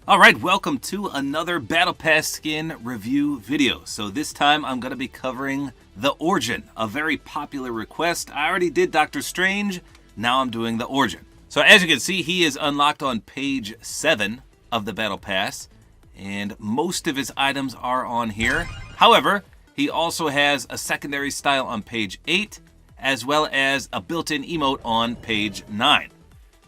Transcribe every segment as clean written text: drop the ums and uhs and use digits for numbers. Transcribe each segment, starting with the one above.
Alright, welcome to another Battle Pass skin review video. So this time I'm going to be covering the Origin, a very popular request. I already did Doctor Strange, now I'm doing the Origin. So as you can see, he is unlocked on page 7 of the Battle Pass, and most of his items are on here. However, he also has a secondary style on page 8, as well as a built-in emote on page 9.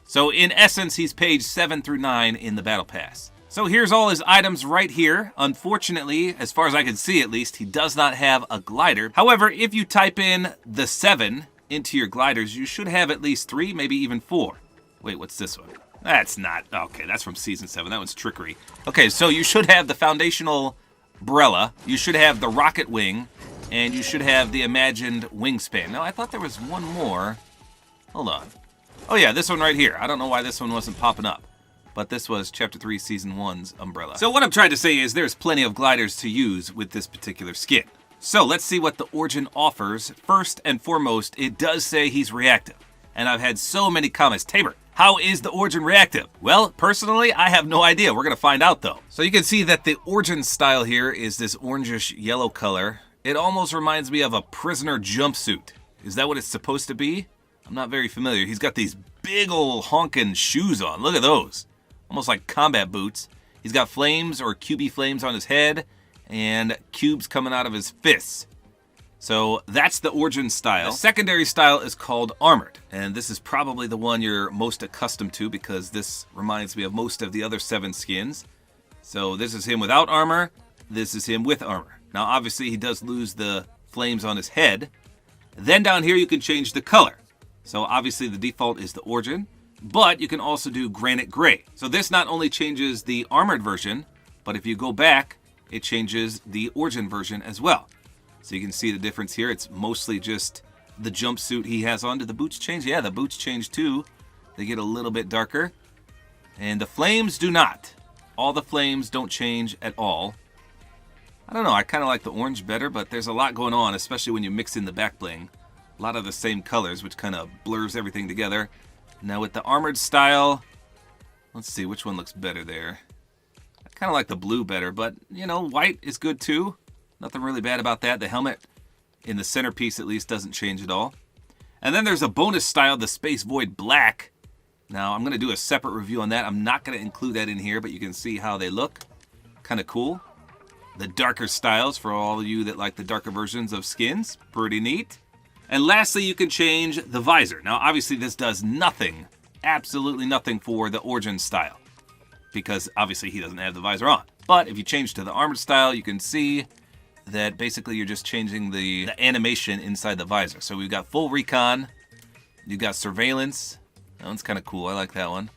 So in essence, he's page 7 through 9 in the Battle Pass. So here's all his items right here. Unfortunately, as far as I can see at least, he does not have a glider. However, if you type in the 7 into your gliders, you should have at least 3, maybe even 4. Wait, what's this one? That's not, okay, that's from Season 7. That one's Trickery. Okay, so you should have the Foundational Umbrella, you should have the Rocket Wing, and you should have the Imagined Wingspan. Now, I thought there was one more. Hold on. Oh yeah, this one right here. I don't know why this one wasn't popping up, but this was Chapter 3, Season 1's Umbrella. So what I'm trying to say is there's plenty of gliders to use with this particular skin. So let's see what the Origin offers. First and foremost, it does say he's reactive. And I've had so many comments. Tabor, how is the Origin reactive? Well, personally, I have no idea. We're going to find out though. So you can see that the Origin style here is this orangish yellow color. It almost reminds me of a prisoner jumpsuit. Is that what it's supposed to be? I'm not very familiar. He's got these big old honking shoes on. Look at those. Almost like combat boots. He's got flames or QB flames on his head and cubes coming out of his fists. So that's the Origin style. The secondary style is called Armored, and this is probably the one you're most accustomed to because this reminds me of most of the other 7 skins. So this is him without armor. This is him with armor. Now obviously he does lose the flames on his head. Then down here you can change the color. So obviously the default is the Origin, but you can also do Granite Gray. So this not only changes the armored version, but if you go back, it changes the Origin version as well. So you can see the difference here. It's mostly just the jumpsuit he has on. Did the boots change? Yeah, the boots change too. They get a little bit darker. And the flames do not. All the flames don't change at all. I don't know, I kind of like the orange better, but there's a lot going on, especially when you mix in the back bling. A lot of the same colors, which kind of blurs everything together. Now with the armored style, let's see which one looks better there. I kind of like the blue better, but you know, white is good too. Nothing really bad about that. The helmet in the centerpiece at least doesn't change at all. And then there's a bonus style, the Space Void Black. Now I'm going to do a separate review on that. I'm not going to include that in here, but you can see how they look. Kind of cool. The darker styles for all of you that like the darker versions of skins. Pretty neat. And lastly, you can change the visor. Now, obviously, this does nothing, absolutely nothing for the Origin style, because obviously he doesn't have the visor on. But if you change to the armored style, you can see that basically you're just changing the animation inside the visor. So we've got full recon, you've got surveillance. That one's kind of cool. I like that one.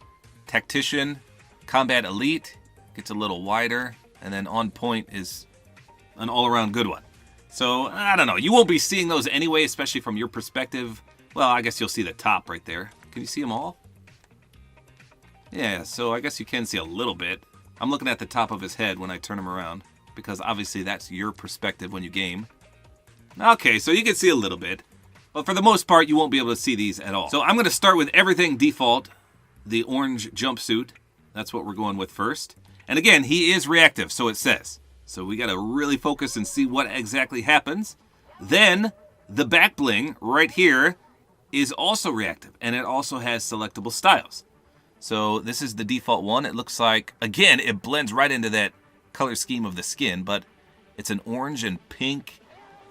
Tactician, combat elite, gets a little wider, and then on point is an all-around good one. So, I don't know. You won't be seeing those anyway, especially from your perspective. Well, I guess you'll see the top right there. Can you see them all? Yeah, so I guess you can see a little bit. I'm looking at the top of his head when I turn him around, because obviously that's your perspective when you game. Okay, so you can see a little bit. But for the most part, you won't be able to see these at all. So I'm going to start with everything default, the orange jumpsuit. That's what we're going with first. And again, he is reactive, so it says. So we got to really focus and see what exactly happens. Then the back bling right here is also reactive, and it also has selectable styles. So this is the default one. It looks like, again, it blends right into that color scheme of the skin, but it's an orange and pink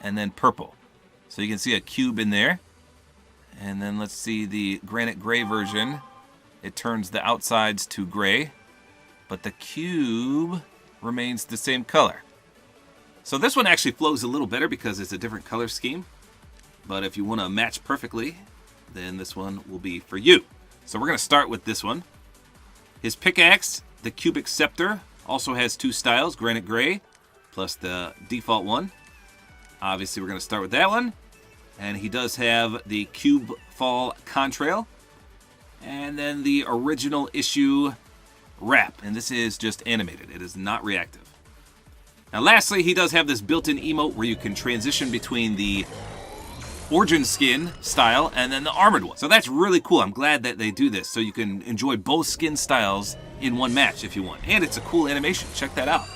and then purple. So you can see a cube in there. And then let's see the Granite Gray version. It turns the outsides to gray, but the cube remains the same color. So this one actually flows a little better because it's a different color scheme. But if you want to match perfectly, then this one will be for you. So we're going to start with this one. His pickaxe, the cubic scepter, also has 2 styles, Granite Gray, plus the default one. Obviously we're going to start with that one. And he does have the cube fall contrail. And then the original issue wrap, and this is just animated. It is not reactive. Now lastly, he does have this built-in emote where you can transition between the Origin skin style and then the armored one. So that's really cool. I'm glad that they do this so you can enjoy both skin styles in one match if you want. And it's a cool animation. Check that out.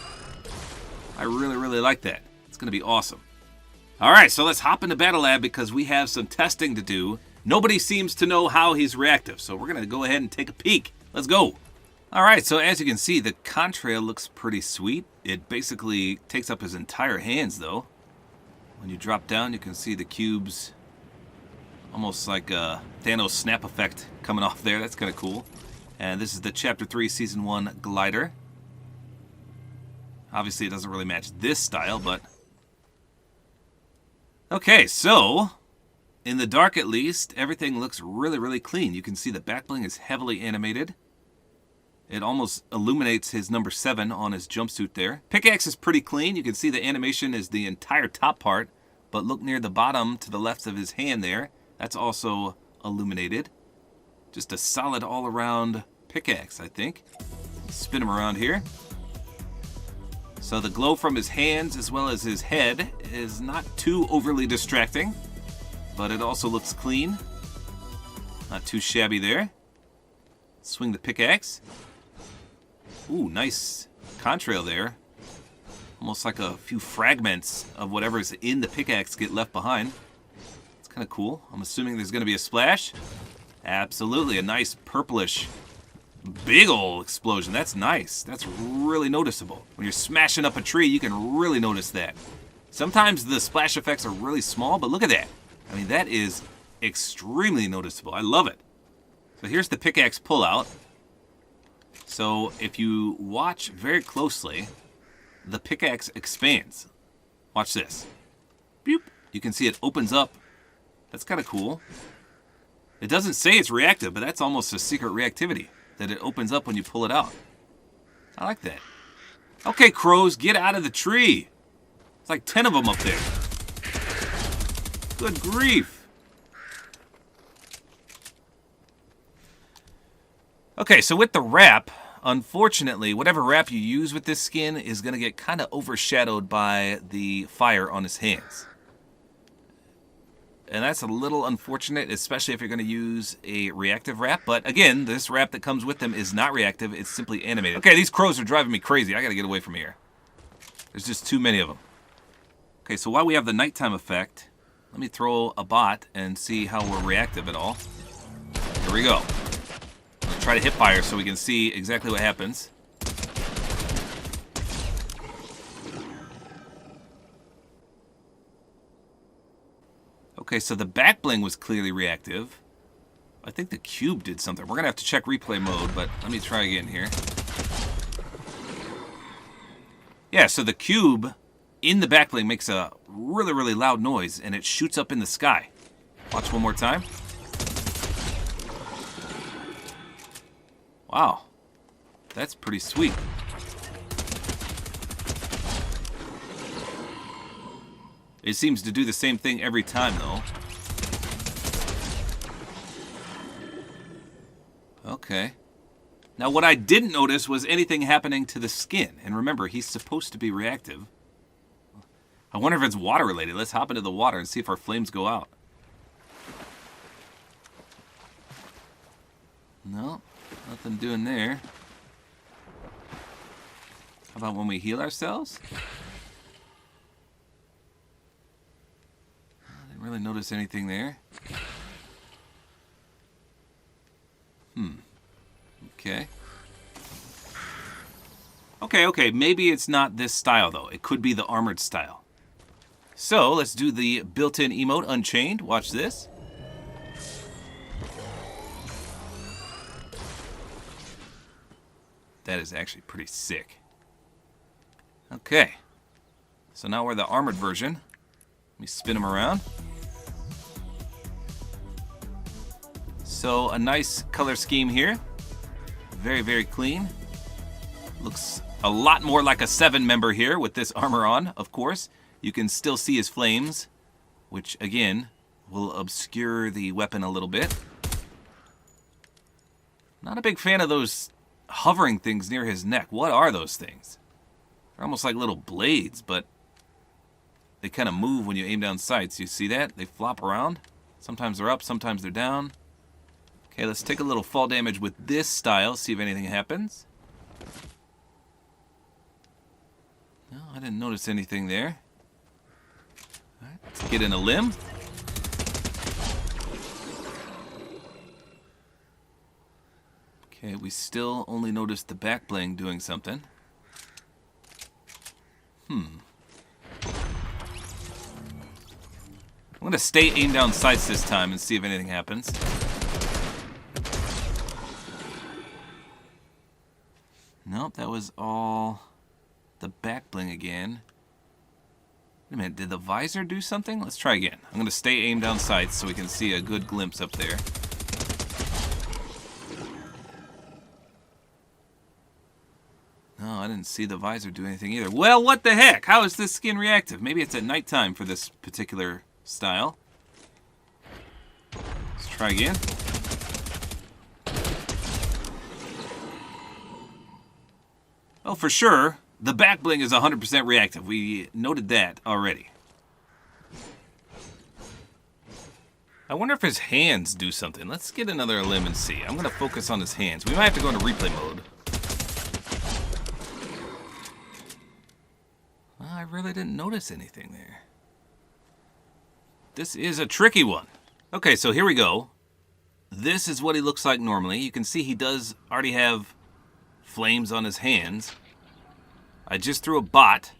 I really, really like that. It's going to be awesome. All right, so let's hop into Battle Lab because we have some testing to do. Nobody seems to know how he's reactive, so we're going to go ahead and take a peek. Let's go. All right, so as you can see, the contrail looks pretty sweet. It basically takes up his entire hands, though. When you drop down, you can see the cubes, almost like a Thanos snap effect coming off there. That's kind of cool. And this is the Chapter 3 Season 1 glider. Obviously, it doesn't really match this style, but... Okay, so, in the dark at least, everything looks really, really clean. You can see the back bling is heavily animated. It almost illuminates his number 7 on his jumpsuit there. Pickaxe is pretty clean. You can see the animation is the entire top part, but look near the bottom to the left of his hand there. That's also illuminated. Just a solid all-around pickaxe, I think. Spin him around here. So the glow from his hands as well as his head is not too overly distracting, but it also looks clean. Not too shabby there. Swing the pickaxe. Ooh, nice contrail there. Almost like a few fragments of whatever's in the pickaxe get left behind. It's kind of cool. I'm assuming there's going to be a splash. Absolutely, a nice purplish, big ol' explosion. That's nice. That's really noticeable. When you're smashing up a tree, you can really notice that. Sometimes the splash effects are really small, but look at that. I mean, that is extremely noticeable. I love it. So here's the pickaxe pullout. So if you watch very closely, the pickaxe expands. Watch this. Boop. You can see it opens up. That's kind of cool. It doesn't say it's reactive, but that's almost a secret reactivity, that it opens up when you pull it out. I like that. Okay, crows, get out of the tree. It's like 10 of them up there. Good grief. Okay, so with the wrap, unfortunately, whatever wrap you use with this skin is going to get kind of overshadowed by the fire on his hands. And that's a little unfortunate, especially if you're going to use a reactive wrap. But again, this wrap that comes with them is not reactive, it's simply animated. Okay, these crows are driving me crazy. I got to get away from here. There's just too many of them. Okay, so while we have the nighttime effect, let me throw a bot and see how we're reactive at all. Here we go. Try to hip fire so we can see exactly what happens. Okay, so the back bling was clearly reactive. I think the cube did something. We're gonna have to check replay mode, but let me try again here. Yeah, so the cube in the back bling makes a really, really loud noise and it shoots up in the sky. Watch one more time. Wow, that's pretty sweet. It seems to do the same thing every time, though. Okay. Now, what I didn't notice was anything happening to the skin. And remember, he's supposed to be reactive. I wonder if it's water related. Let's hop into the water and see if our flames go out. No. Nothing doing there. How about when we heal ourselves? I didn't really notice anything there. Okay. Okay, maybe it's not this style though. It could be the armored style. So, let's do the built-in emote Unchained. Watch this. That is actually pretty sick. Okay. So now we're the armored version. Let me spin them around. So a nice color scheme here. Very, very clean. Looks a lot more like a 7 member here with this armor on, of course. You can still see his flames, which again will obscure the weapon a little bit. Not a big fan of those hovering things near his neck. What are those things? They're almost like little blades, but they kind of move when you aim down sights. You see that? They flop around. Sometimes they're up, sometimes they're down. Okay, let's take a little fall damage with this style, see if anything happens. No, I didn't notice anything there. All right, let's get in a limb. Okay, we still only noticed the back bling doing something. I'm going to stay aimed down sights this time and see if anything happens. Nope, that was all the back bling again. Wait a minute, did the visor do something? Let's try again. I'm going to stay aimed down sights so we can see a good glimpse up there. No, I didn't see the visor do anything either. Well, what the heck? How is this skin reactive? Maybe it's at nighttime for this particular style. Let's try again. Well, for sure, the back bling is 100% reactive. We noted that already. I wonder if his hands do something. Let's get another limb and see. I'm going to focus on his hands. We might have to go into replay mode. Well, I really didn't notice anything there. This is a tricky one. Okay, so here we go. This is what he looks like normally. You can see he does already have flames on his hands. I just threw a bot.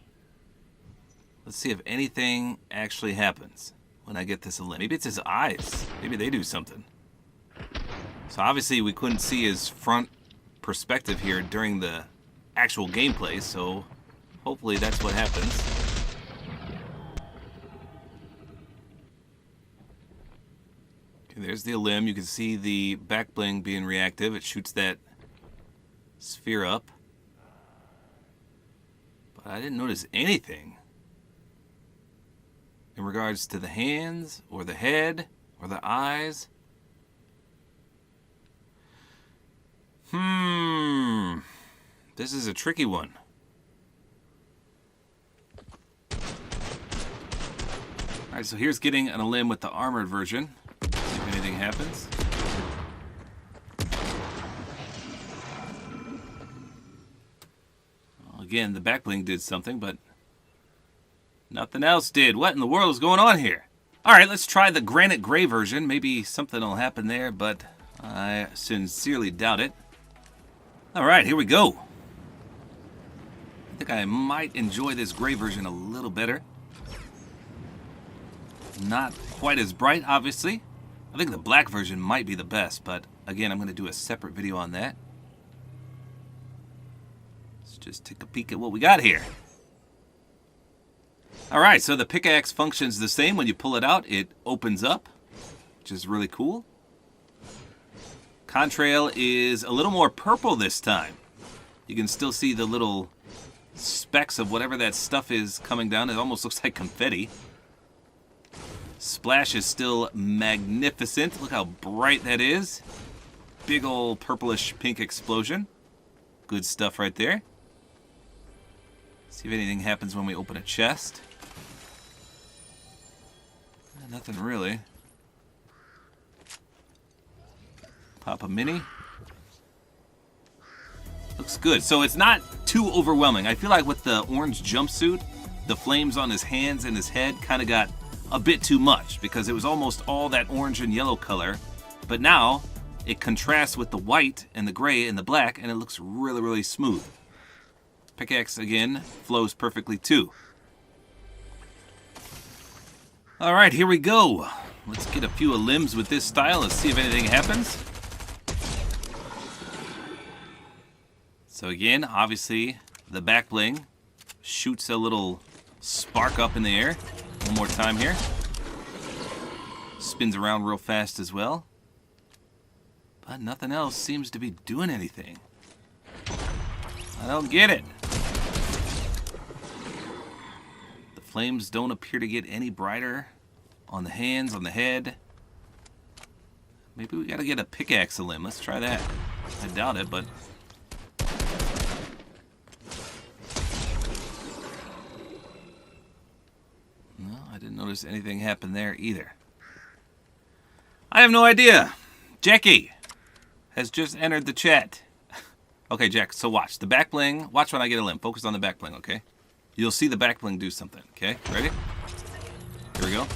Let's see if anything actually happens when I get this a limb. Maybe it's his eyes. Maybe they do something. So obviously we couldn't see his front perspective here during the actual gameplay, so hopefully that's what happens. Okay, there's the limb. You can see the back bling being reactive. It shoots that sphere up. But I didn't notice anything in regards to the hands or the head or the eyes. This is a tricky one. Alright, so here's getting on a limb with the armored version. See if anything happens. Well, again, the back bling did something, but nothing else did. What in the world is going on here? Alright, let's try the granite gray version. Maybe something will happen there, but I sincerely doubt it. Alright, here we go. I think I might enjoy this gray version a little better. Not quite as bright, obviously. I think the black version might be the best, but again, I'm going to do a separate video on that. Let's just take a peek at what we got here. Alright, so the pickaxe functions the same. When you pull it out, it opens up, which is really cool. Contrail is a little more purple this time. You can still see the little specks of whatever that stuff is coming down. It almost looks like confetti. Splash is still magnificent. Look how bright that is. Big old purplish pink explosion. Good stuff right there. See if anything happens when we open a chest. Nothing really. Pop a mini. Looks good. So it's not too overwhelming. I feel like with the orange jumpsuit, the flames on his hands and his head kind of got a bit too much because it was almost all that orange and yellow color. But now it contrasts with the white and the gray and the black, and it looks really, really smooth. Pickaxe, again, flows perfectly too. All right, here we go. Let's get a few limbs with this style. Let's see if anything happens. So again, obviously, the back bling shoots a little spark up in the air. One more time here. Spins around real fast as well. But nothing else seems to be doing anything. I don't get it. The flames don't appear to get any brighter on the hands, on the head. Maybe we gotta get a pickaxe limb. Let's try that. I doubt it, but... didn't notice anything happen there either. I have no idea. Jackie has just entered the chat. Okay, Jack, so watch. The back bling. Watch when I get a limb. Focus on the back bling, okay? You'll see the back bling do something, okay? Ready? Here we go.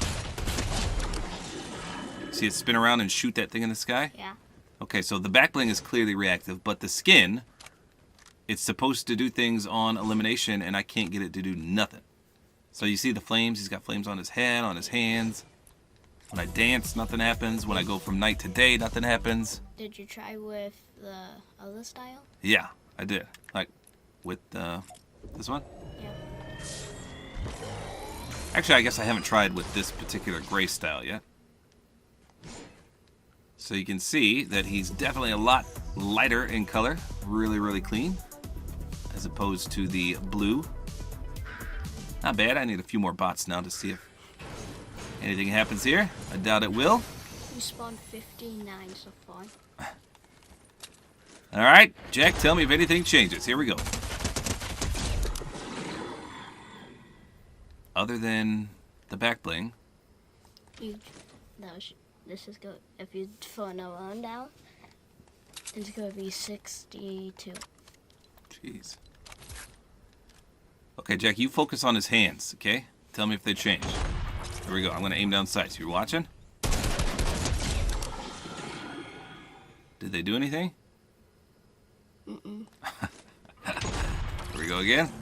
See it spin around and shoot that thing in the sky? Yeah. Okay, so the back bling is clearly reactive, but the skin, it's supposed to do things on elimination, and I can't get it to do nothing. So you see the flames? He's got flames on his head, on his hands. When I dance, nothing happens. When I go from night to day, nothing happens. Did you try with the other style? Yeah, I did. Like, with this one? Yeah. Actually, I guess I haven't tried with this particular gray style yet. So you can see that he's definitely a lot lighter in color. Really, really clean. As opposed to the blue. Not bad. I need a few more bots now to see if anything happens here. I doubt it will. We spawned 59 so far. Alright, Jack, tell me if anything changes. Here we go. Other than the back bling. This is good. If you throw another one down, it's going to be 62. Jeez. Okay, Jack, you focus on his hands, okay? Tell me if they change. Here we go. I'm going to aim down sights. You're watching? Did they do anything? Mm-mm. Here we go again.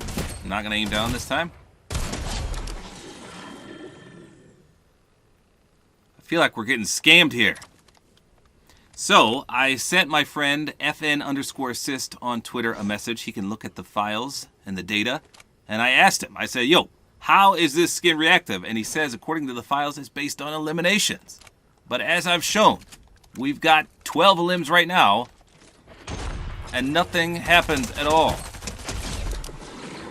I'm not going to aim down this time. I feel like we're getting scammed here. So, I sent my friend FN_assist on Twitter a message. He can look at the files and the data. And I asked him, I said, yo, how is this skin reactive? And he says, according to the files, it's based on eliminations. But as I've shown, we've got 12 elims right now, and nothing happens at all.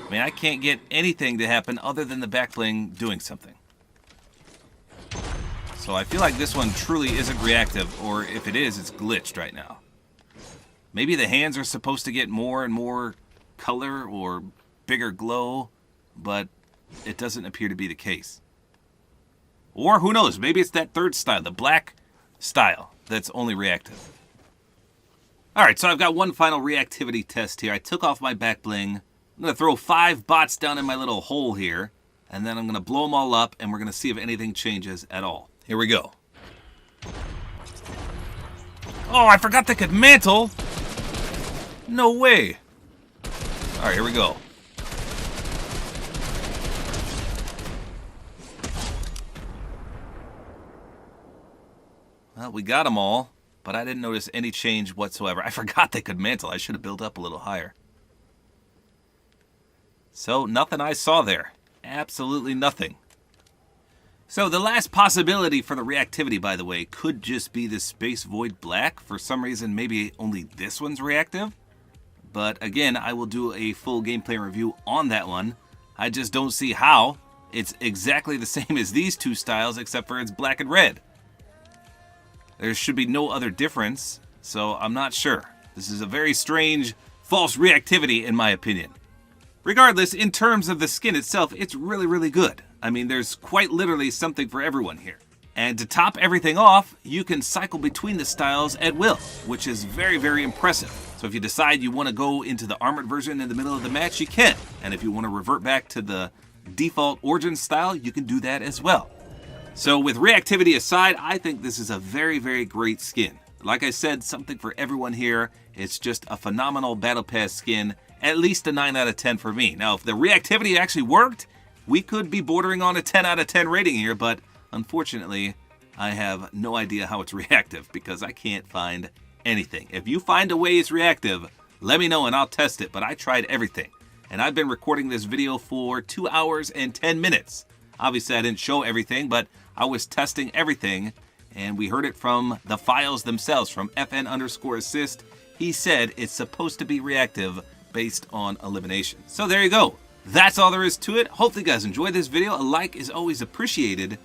I mean, I can't get anything to happen other than the back bling doing something. So I feel like this one truly isn't reactive, or if it is, it's glitched right now. Maybe the hands are supposed to get more and more color or bigger glow, but it doesn't appear to be the case. Or who knows, maybe it's that third style, the black style, that's only reactive. Alright, so I've got one final reactivity test here. I took off my back bling. I'm going to throw 5 bots down in my little hole here, and then I'm going to blow them all up, and we're going to see if anything changes at all. Here we go. Oh, I forgot they could mantle! No way! Alright, here we go. Well, we got them all, but I didn't notice any change whatsoever. I forgot they could mantle. I should have built up a little higher. So, nothing I saw there. Absolutely nothing. So, the last possibility for the reactivity, by the way, could just be this space void black. For some reason, maybe only this one's reactive. But again, I will do a full gameplay review on that one. I just don't see how. It's exactly the same as these two styles, except for it's black and red. There should be no other difference, so I'm not sure. This is a very strange, false reactivity in my opinion. Regardless, in terms of the skin itself, it's really, really good. I mean, there's quite literally something for everyone here. And to top everything off, you can cycle between the styles at will, which is very, very impressive. So if you decide you want to go into the armored version in the middle of the match, you can. And if you want to revert back to the default origin style, you can do that as well. So with reactivity aside, I think this is a very, very great skin. Like I said, something for everyone here. It's just a phenomenal Battle Pass skin, at least a 9 out of 10 for me. Now, if the reactivity actually worked, we could be bordering on a 10 out of 10 rating here, but unfortunately, I have no idea how it's reactive because I can't find anything. If you find a way it's reactive, let me know and I'll test it, but I tried everything. And I've been recording this video for 2 hours and 10 minutes. Obviously, I didn't show everything, but I was testing everything, and we heard it from the files themselves, from FN_assist. He said it's supposed to be reactive based on elimination. So there you go. That's all there is to it. Hopefully you guys enjoyed this video. A like is always appreciated.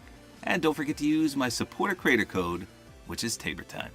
And don't forget to use my Support-A-Creator Code, which is tabortime.